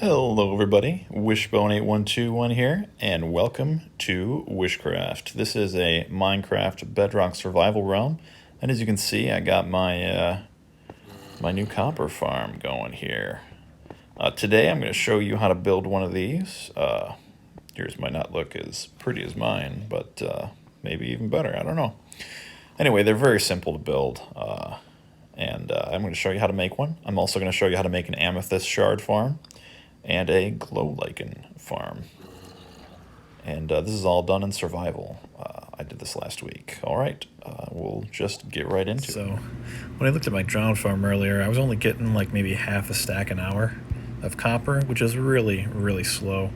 Hello everybody, Wishbone8121 here, and welcome to Wishcraft. This is a Minecraft Bedrock survival realm, and as you can see, I got my my new copper farm going here. Today I'm going to show you how to build one of these. Yours might not look as pretty as mine, but maybe even better, I don't know. Anyway, they're very simple to build, and I'm going to show you how to make one. I'm also going to show you how to make an amethyst shard farm and a glow lichen farm. And this is all done in survival. I did this last week. All right, we'll just get right into it. So, when I looked at my drowned farm earlier, I was only getting like maybe half a stack an hour of copper, which is really, really slow.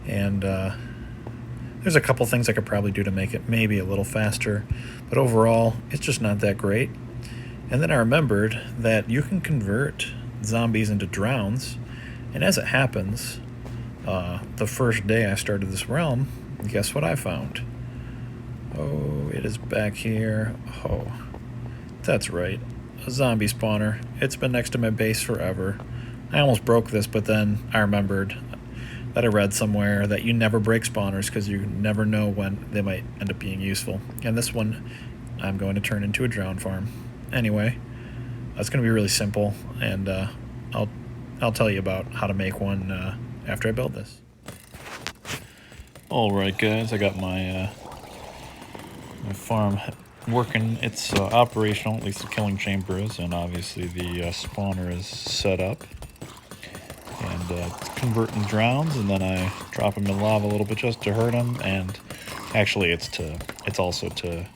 And there's a couple things I could probably do to make it maybe a little faster, but overall, it's just not that great. And then I remembered that you can convert zombies into drowns. And as it happens, the first day I started this realm, guess what I found? Oh, it is back here. Oh, that's right. A zombie spawner. It's been next to my base forever. I almost broke this, but then I remembered that I read somewhere that you never break spawners because you never know when they might end up being useful. And this one, I'm going to turn into a drown farm. Anyway, it's going to be really simple, and I'll tell you about how to make one after I build this. Alright guys, I got my my farm working. It's operational, at least the killing chamber is, and obviously the spawner is set up. And it's converting drowns, and then I drop them in lava a little bit just to hurt them, and actually it's also to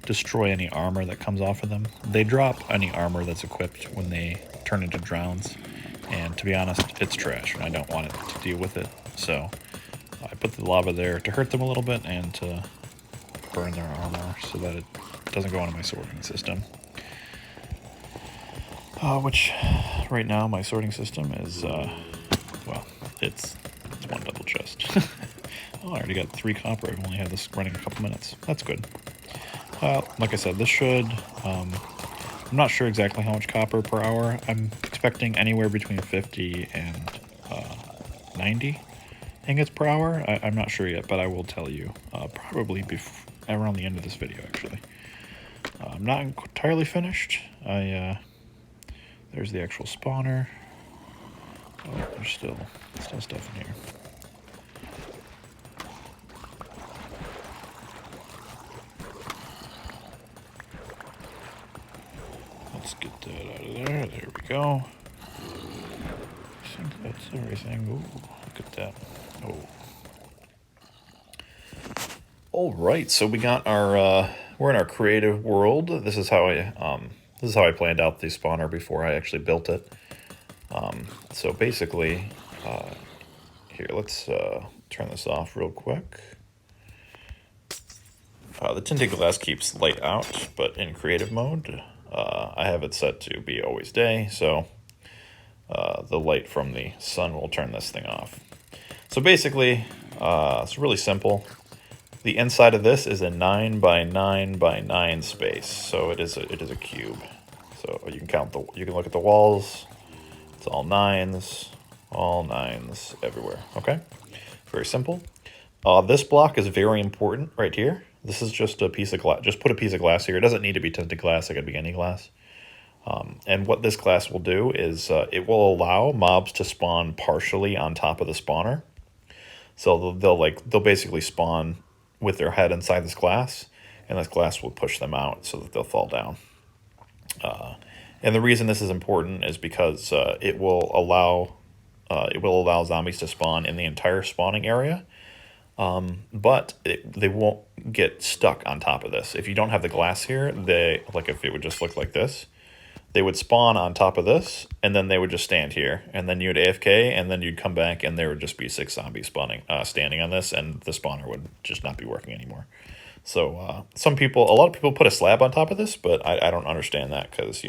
destroy any armor that comes off of them. They drop any armor that's equipped when they turn into drowns. And to be honest, it's trash, and I don't want it to deal with it. So I put the lava there to hurt them a little bit and to burn their armor so that it doesn't go into my sorting system. Which, right now, my sorting system is, well, it's one double chest. Oh, I already got 3 copper. I've only had this running a couple minutes. That's good. Like I said, this should... I'm not sure exactly how much copper per hour. I'm expecting anywhere between 50 and 90 ingots per hour. I'm not sure yet, but I will tell you probably around the end of this video, actually. I'm not entirely finished. There's the actual spawner. Oh, there's still stuff in here. Let's get that out of there. There we go. I think that's everything. Ooh, look at that. Oh. All right, so we got our we're in our creative world. This is how I planned out the spawner before I actually built it. So basically, here, let's turn this off real quick. The tinted glass keeps light out, but in creative mode, I have it set to be always day, so the light from the sun will turn this thing off. So basically, it's really simple. The inside of this is a 9 by 9 by 9 space, so it is a cube. So you can look at the walls. It's all nines everywhere. Okay, very simple. This block is very important right here. This is just a piece of glass. Just put a piece of glass here. It doesn't need to be tinted glass. It could be any glass. And what this glass will do is it will allow mobs to spawn partially on top of the spawner. So they'll basically spawn with their head inside this glass, and this glass will push them out so that they'll fall down. And the reason this is important is because it will allow zombies to spawn in the entire spawning area. But they won't get stuck on top of this. If you don't have the glass here, if it would just look like this, they would spawn on top of this, and then they would just stand here, and then you'd AFK, and then you'd come back, and there would just be 6 zombies standing on this, and the spawner would just not be working anymore. So a lot of people put a slab on top of this, but I don't understand that, because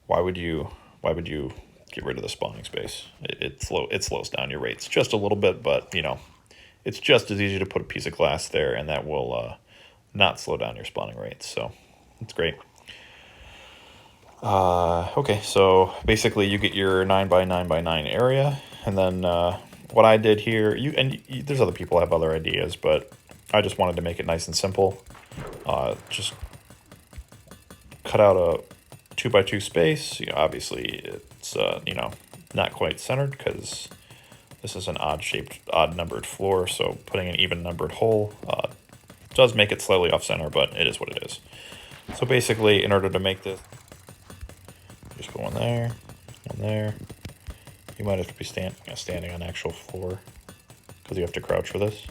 why would you get rid of the spawning space? It slows down your rates just a little bit, but it's just as easy to put a piece of glass there, and that will not slow down your spawning rates. So it's great. Okay, so basically you get your 9 by 9 by 9 area, And then what I did here, there's other people have other ideas, but I just wanted to make it nice and simple. Just cut out a 2x2 space. Obviously it's not quite centered because this is an odd numbered floor. So putting an even numbered hole does make it slightly off center, but it is what it is. So basically, in order to make this, just put one there, one there. You might have to be standing on actual floor because you have to crouch for this.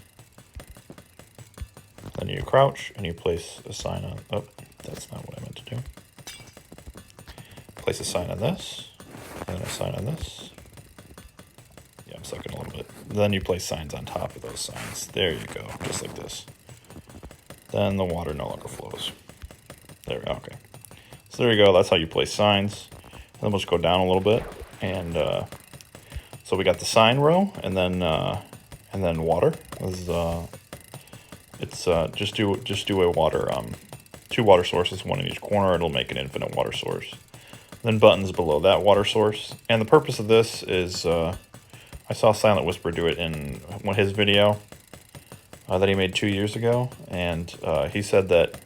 Then you crouch and you place a sign on. Oh, that's not what I meant to do. Place a sign on this, and then a sign on this. Yeah, I'm sucking a little bit. Then you place signs on top of those signs. There you go, just like this. Then the water no longer flows. There we go, okay. So there you go, that's how you place signs. And then we'll just go down a little bit. And so we got the sign row, and then water. Just do a water, 2 water sources, one in each corner. It'll make an infinite water source. Then buttons below that water source. And the purpose of this is, I saw Silent Whisper do it in his video that he made 2 years ago, and he said that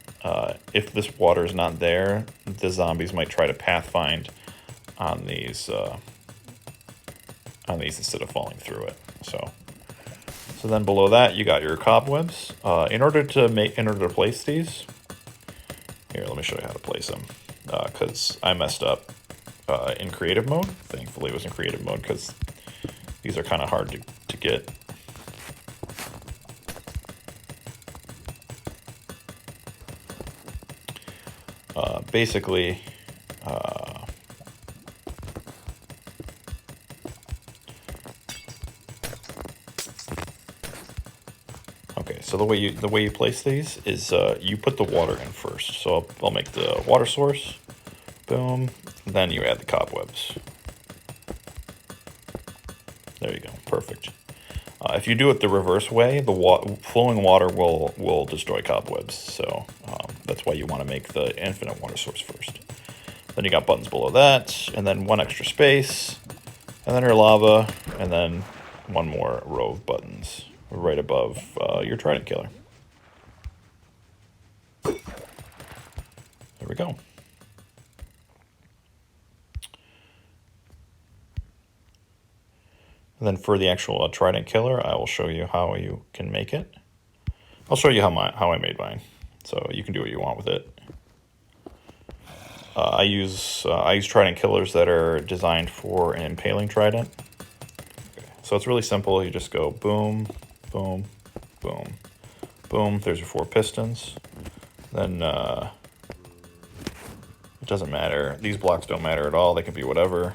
if this water is not there, the zombies might try to pathfind on these instead of falling through it. So then below that you got your cobwebs. In order to place these, here, let me show you how to place them, because I messed up in creative mode. Thankfully it was in creative mode because these are kind of hard to get. Basically, okay, so the way you place these is you put the water in first. So I'll make the water source, boom, then you add the cobwebs. There you go, perfect. If you do it the reverse way, the flowing water will destroy cobwebs. So that's why you want to make the infinite water source first. Then you got buttons below that, and then one extra space, and then your lava, and then one more row of buttons right above your trident killer. There we go. And then for the actual trident killer, I will show you how you can make it. I'll show you how I made mine, so you can do what you want with it. I use trident killers that are designed for an impaling trident. Okay. So it's really simple. You just go boom, boom, boom, boom. There's your 4 pistons. Then it doesn't matter. These blocks don't matter at all. They can be whatever.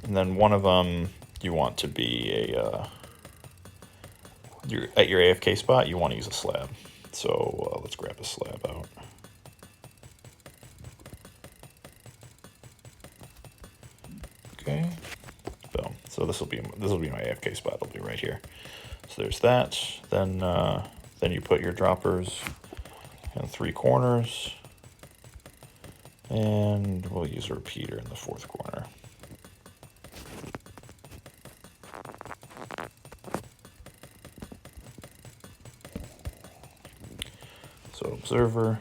And then one of them you want to be at your AFK spot, you want to use a slab. So let's grab a slab out. Okay, boom. So this will be my AFK spot. It'll be right here. So there's that. Then you put your droppers in 3 corners, and we'll use a repeater in the 4th corner. So observer,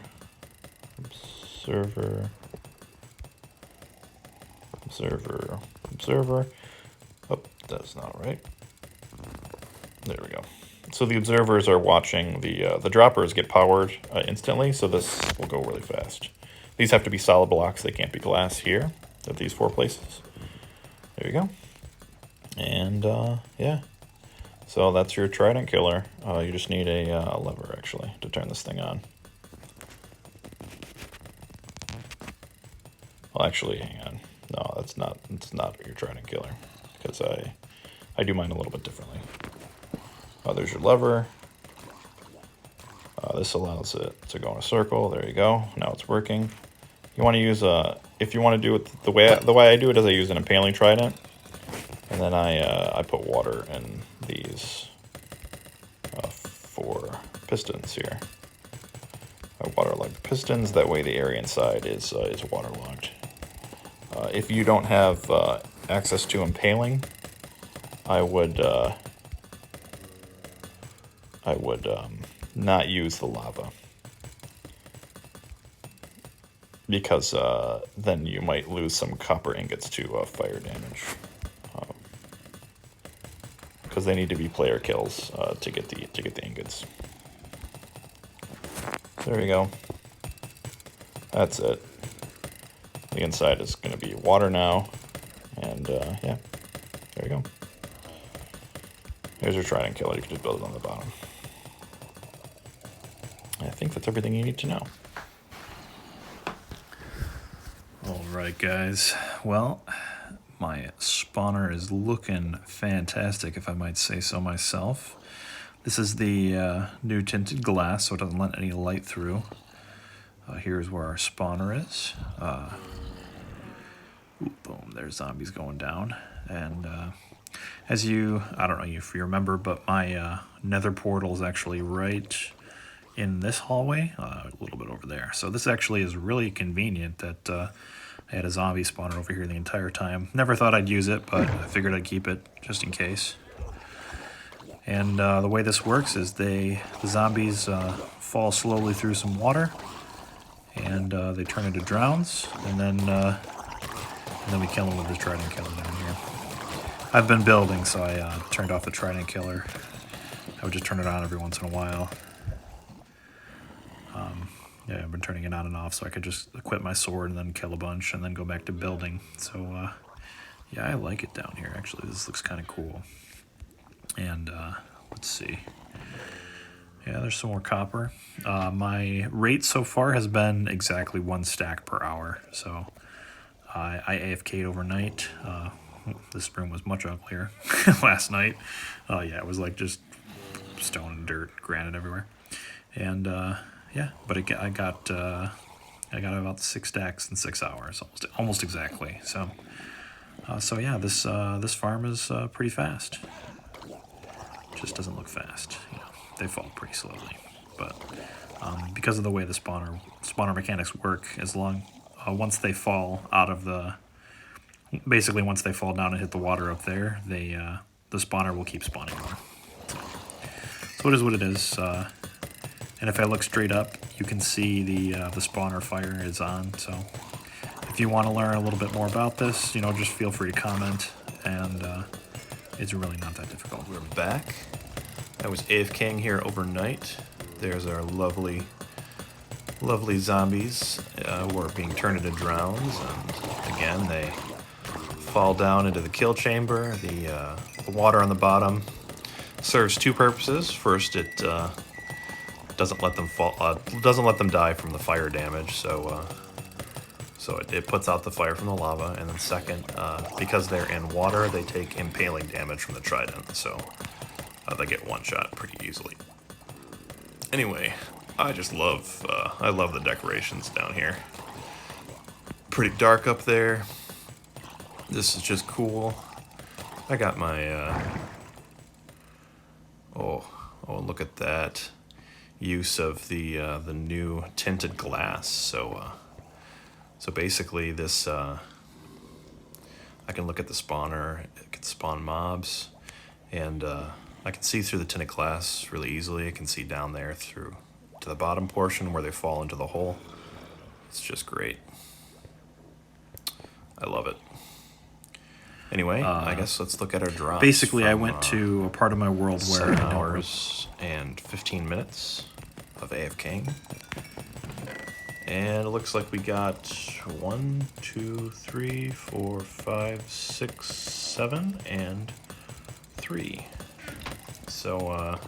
observer, observer, observer. Oh, that's not right. There we go. So the observers are watching the droppers get powered instantly, so this will go really fast. These have to be solid blocks. They can't be glass here at these 4 places. There you go. And yeah. So that's your trident killer. You just need a lever, actually, to turn this thing on. Well, actually, hang on. No, it's not your trident killer, because I do mine a little bit differently. There's your lever. This allows it to go in a circle. There you go. Now it's working. You want to use if you want to do it the way I do it is I use an impaling trident, and then I put water in these 4 pistons here. I waterlog the pistons. That way the area inside is waterlogged. If you don't have access to impaling, I would not use the lava, because then you might lose some copper ingots to fire damage, because they need to be player kills to get the ingots. There you go. That's it. The inside is going to be water now, and yeah, there you go. Here's your trident killer. You can just build it on the bottom. I think that's everything you need to know. Alright guys, well, my spawner is looking fantastic, if I might say so myself. This is the new tinted glass, so it doesn't let any light through. Here's where our spawner is. Boom, there's zombies going down. And as you, I don't know if you remember, but my nether portal is actually right in this hallway, a little bit over there. So this actually is really convenient that I had a zombie spawner over here the entire time. Never thought I'd use it, but I figured I'd keep it just in case. And the way this works is the zombies fall slowly through some water, and they turn into drowns, and then we kill them with this trident killer down here. I've been building, so I turned off the trident killer. I would just turn it on every once in a while. Yeah, I've been turning it on and off so I could just equip my sword and then kill a bunch and then go back to building. So, yeah, I like it down here, actually. This looks kind of cool. And, let's see. Yeah, there's some more copper. My rate so far has been exactly 1 stack per hour. So, I AFK'd overnight. This room was much uglier last night. Yeah, it was like just stone and dirt, granite everywhere. And, yeah, but I got about 6 stacks in 6 hours, almost exactly. So, so yeah, this farm is pretty fast. Just doesn't look fast. You know, they fall pretty slowly. But because of the way the spawner mechanics work, once they fall out of basically once they fall down and hit the water up there, the spawner will keep spawning more. So it is what it is. And if I look straight up, you can see the spawner fire is on. So if you want to learn a little bit more about this, you know, just feel free to comment. And it's really not that difficult. We're back. I was AFKing here overnight. There's our lovely zombies who are being turned into drowns. And again, they fall down into the kill chamber. The water on the bottom serves 2 purposes. First, it doesn't let them fall. Doesn't let them die from the fire damage. So it puts out the fire from the lava. And then second, because they're in water, they take impaling damage from the trident. So they get one shot pretty easily. Anyway, I just love the decorations down here. Pretty dark up there. This is just cool. I got my oh, look at that use of the new tinted glass. So basically this I can look at the spawner, it can spawn mobs, and I can see through the tinted glass really easily. I can see down there through to the bottom portion where they fall into the hole. It's just great. I love it. Anyway, I guess let's look at our drops. Basically, I went to a part of my world where 7 hours and 15 minutes of AFKing. And it looks like we got 1, 2, 3, 4, 5, 6, 7, and 3. So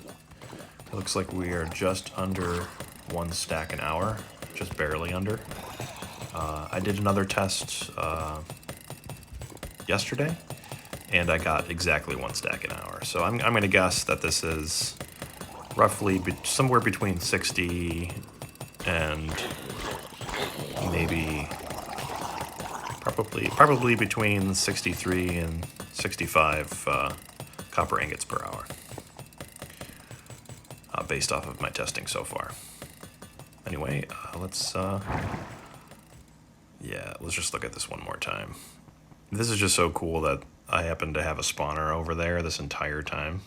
it looks like we are just under 1 stack an hour, just barely under. I did another test yesterday, and I got exactly 1 stack an hour. So I'm going to guess that this is roughly somewhere between 60 and maybe probably between 63 and 65 copper ingots per hour, based off of my testing so far. Anyway, let's just look at this one more time. This is just so cool that I happen to have a spawner over there this entire time.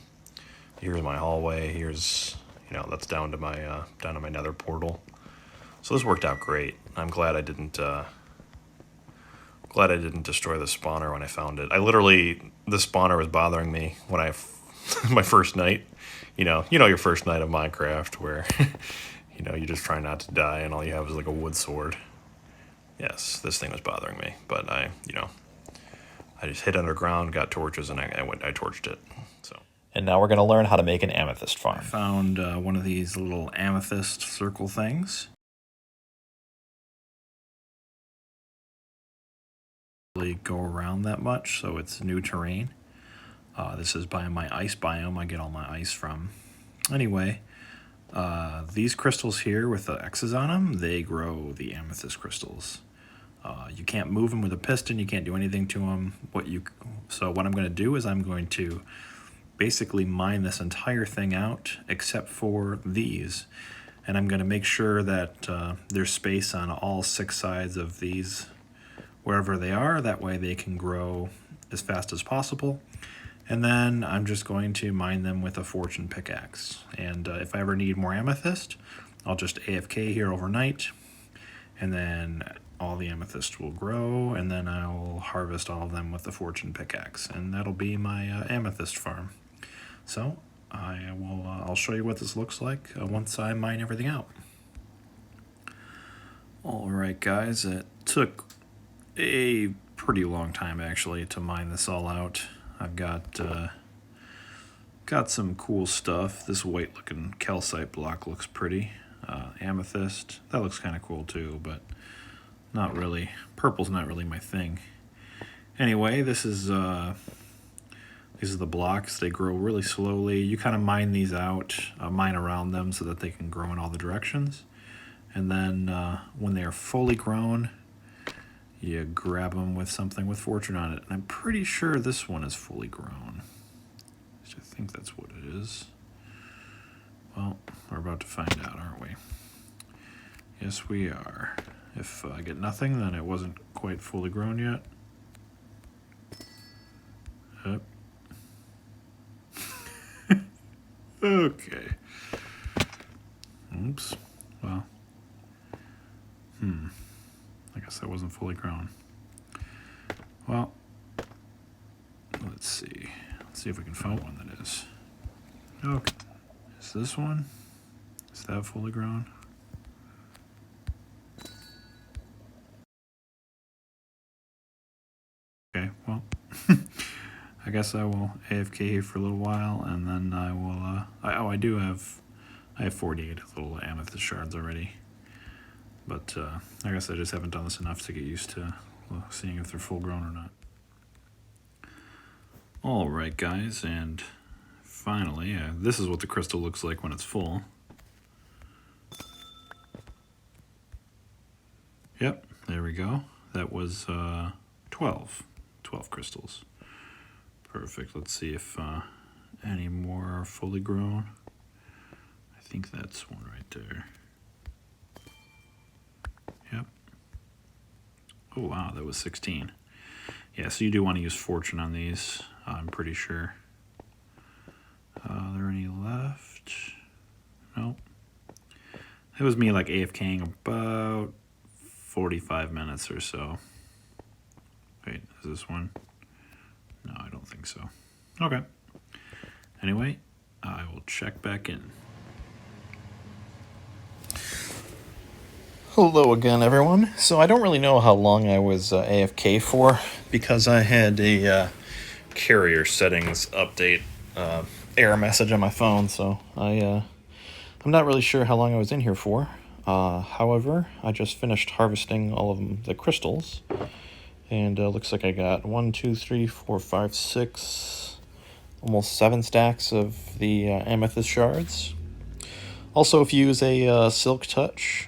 Here's my hallway. Here's, you know, that's down to my nether portal. So this worked out great. I'm glad I didn't destroy the spawner when I found it. The spawner was bothering me when my first night. You know your first night of Minecraft where you just try not to die and all you have is like a wood sword. Yes, this thing was bothering me, but I just hid underground, got torches, and I torched it. So. And now we're going to learn how to make an amethyst farm. I found one of these little amethyst circle things. Really go around that much, so it's new terrain. This is by my ice biome. I get all my ice from. Anyway, these crystals here with the X's on them, they grow the amethyst crystals. You can't move them with a piston. You can't do anything to them. So what I'm going to do is I'm going to basically mine this entire thing out except for these. And I'm going to make sure that there's space on all 6 sides of these wherever they are. That way they can grow as fast as possible. And then I'm just going to mine them with a fortune pickaxe. And if I ever need more amethyst, I'll just AFK here overnight. And then all the amethyst will grow, and then I'll harvest all of them with the fortune pickaxe. And that'll be my amethyst farm. So I'll show you what this looks like once I mine everything out. Alright guys, it took a pretty long time actually to mine this all out. I've got some cool stuff. This white looking calcite block looks pretty. Amethyst, that looks kind of cool too, but not really. Purple's not really my thing. Anyway, these are the blocks. They grow really slowly. You kind of mine these out, mine around them so that they can grow in all the directions. And then when they are fully grown, you grab them with something with fortune on it. And I'm pretty sure this one is fully grown. I think that's what it is. Well, we're about to find out, aren't we? Yes, we are. If I get nothing, then it wasn't quite fully grown yet. Yep. Okay. Oops. Well. I guess that wasn't fully grown. Well, let's see. Let's see if we can find one that is. Okay. Is this one? Is that fully grown? Okay, well, I guess I will AFK here for a little while, and then I will, I have 48 little amethyst shards already. But I guess I just haven't done this enough to get used to seeing if they're full grown or not. Alright guys, and finally, this is what the crystal looks like when it's full. Yep, there we go. That was 12 crystals. Perfect. Let's see if any more are fully grown. I think that's one right there. Yep. Oh wow, that was 16. Yeah, so you do want to use fortune on these, I'm pretty sure. Are there any left? Nope. It was me like AFKing about 45 minutes or so. Wait, is this one? No, I don't think so. Okay. Anyway, I will check back in. Hello again, everyone. So I don't really know how long I was AFK for because I had a carrier settings update error message on my phone, so I'm not really sure how long I was in here for. However, I just finished harvesting all of the crystals, and looks like I got 1, 2, 3, 4, 5, 6, almost 7 stacks of the amethyst shards. Also, if you use a silk touch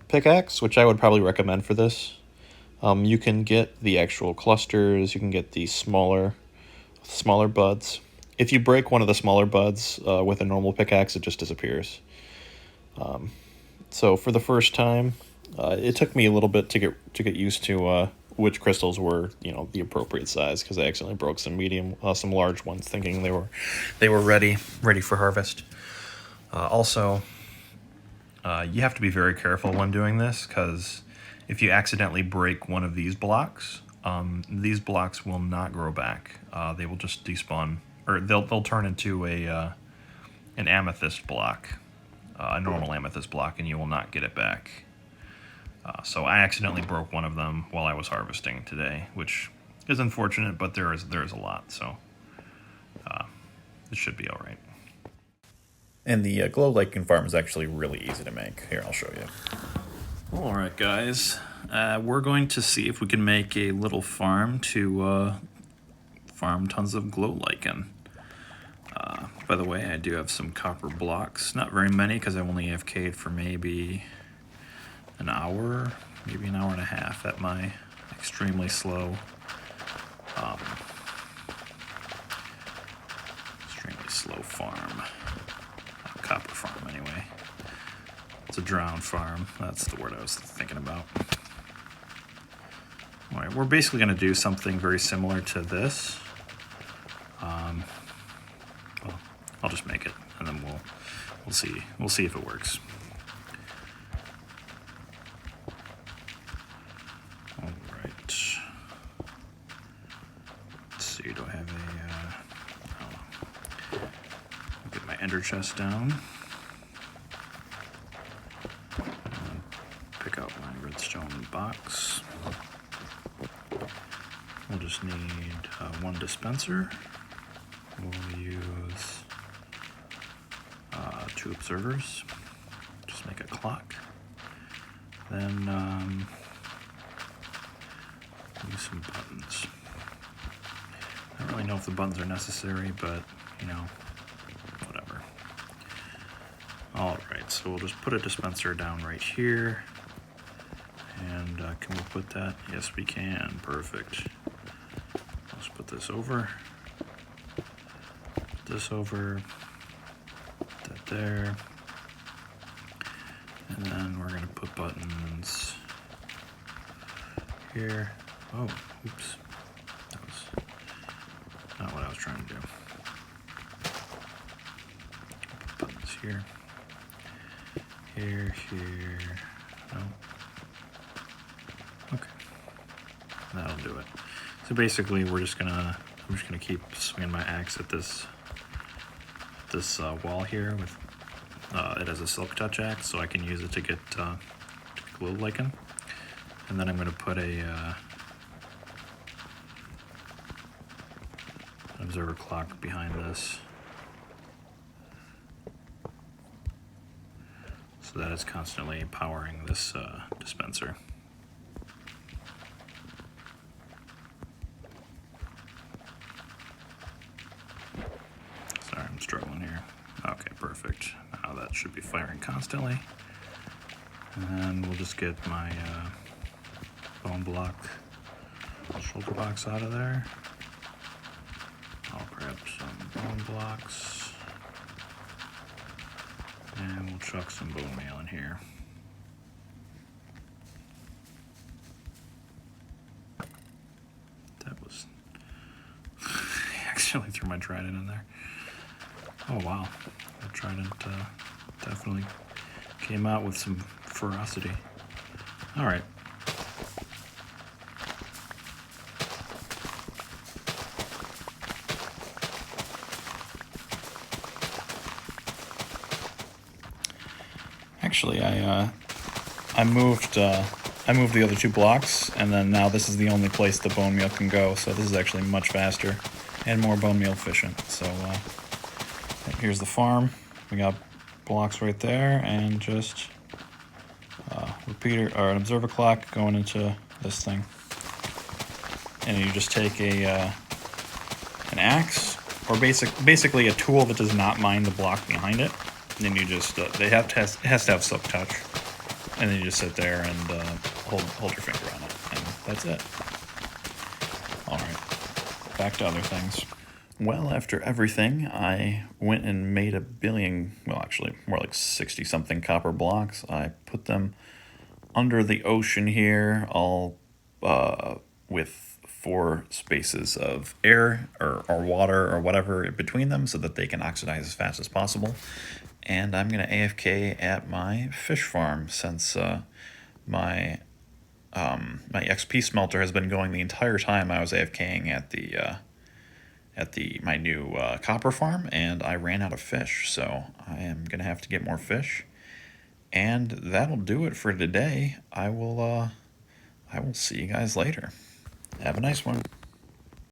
pickaxe, which I would probably recommend for this, you can get the actual clusters, you can get the smaller buds. If you break one of the smaller buds with a normal pickaxe, it just disappears. So for the first time, it took me a little bit to get used to which crystals were, you know, the appropriate size, because I accidentally broke some some large ones, thinking they were ready for harvest. Also, you have to be very careful when doing this, because if you accidentally break one of these blocks will not grow back. They will just despawn, or they'll turn into an amethyst block, a normal amethyst block, and you will not get it back. So I accidentally broke one of them while I was harvesting today, which is unfortunate, but there is a lot, so it should be all right. And the glow lichen farm is actually really easy to make. Here, I'll show you. All right, guys. We're going to see if we can make a little farm to farm tons of glow lichen. By the way, I do have some copper blocks. Not very many, because I only AFK'd for maybe an hour, maybe an hour and a half at my extremely slow farm. Copper farm, anyway. It's a drowned farm. That's the word I was thinking about. All right, we're basically going to do something very similar to this. Well, I'll just make it, and then we'll see if it works. All right. Let's see. Do I have I'll get my ender chest down. Pick out my redstone box. We'll just need one dispenser. We'll use 2 observers. Just make a clock. Then use some buttons. I don't really know if the buttons are necessary, but you know, whatever. All right, so we'll just put a dispenser down right here. And can we put that? Yes, we can. Perfect. Let's put this over. Put this over. Put that there. And then we're going to put buttons here. Oh, oops. That was not what I was trying to do. Put buttons here. Here. No. Okay, that'll do it. So basically, I'm just gonna keep swinging my axe at this wall here with it as a silk touch axe, so I can use it to get glow lichen. And then I'm gonna put an observer clock behind this, so that it's constantly powering this dispenser. I'm struggling here. Okay, perfect. Now that should be firing constantly. And then we'll just get my bone block shoulder box out of there. I'll grab some bone blocks. And we'll chuck some bone meal in here. That was... I accidentally threw my trident in there. Oh wow, the trident definitely came out with some ferocity. All right. Actually, I moved the other 2 blocks, and then now this is the only place the bone meal can go. So this is actually much faster and more bone meal efficient. So. Here's the farm. We got blocks right there, and just repeater or an observer clock going into this thing. And you just take an axe, or basically a tool that does not mine the block behind it. And then you just it has to have silk touch, and then you just sit there and hold your finger on it, and that's it. All right, back to other things. Well, after everything, I went and made a billion, well, actually, more like 60-something copper blocks. I put them under the ocean here, all with 4 spaces of air or water or whatever between them so that they can oxidize as fast as possible. And I'm going to AFK at my fish farm since my my XP smelter has been going the entire time I was AFKing at my new copper farm, and I ran out of fish, so I am going to have to get more fish. And that'll do it for today. I will see you guys later. Have a nice one.